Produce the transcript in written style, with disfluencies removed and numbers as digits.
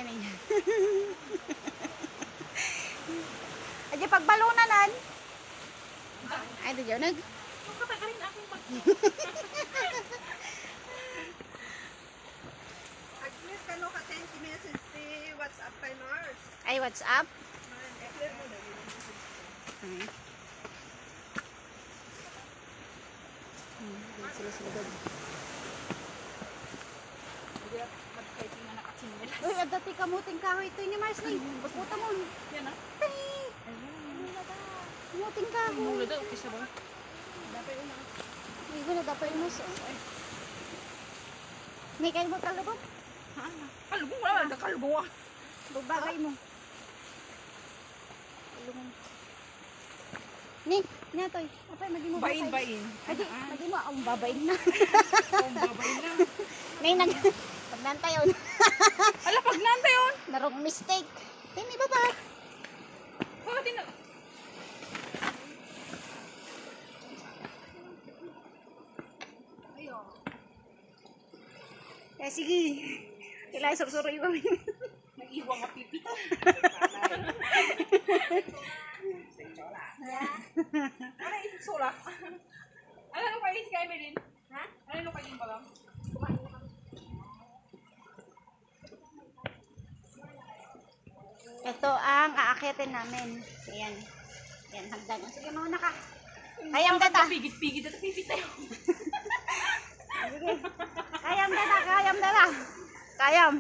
kami. Aja pagbalunanan. Ay, di nag. Katagalin akong mag... Agnes, kano ka 10 message si WhatsApp kay Mars? Ay, what's up? I-clear mo na yun. Ay. Sila sila. Mag-typing na nakatsingil. Uy, ang dati kamuting kahoy ito ni Mars ni. Puta mo. Yan ah. Ay, kamuting kahoy. Mula daw, okay sa ba? Ay, wala dapat yung mas. May kayo mo talubog? Kalubong wala, nakalubong ah. Bagay mo. Talubog. Ni, natoy. Apay, maging mo Bain, bakay. bain. Adi, maging mo. Ang babain na. Kung babay na. May pagnantay yun. Ala, pag nanda yun. Narong mistake. Ay, may baba. Bakit din na... Eh, sige. Kailangan sursuro yung Naiiwang ang pipita. Ano yung sula? Ano nung kain si Emeline? Ha? Ano nung kain ba lang? Ito ang aakyatin namin. Ayan. Ayan, hagdan. Sige, mauna ka. Kayam data. Pigit-pigit at pipita yun. Sige. Kayam data. Kayam data. Kayam.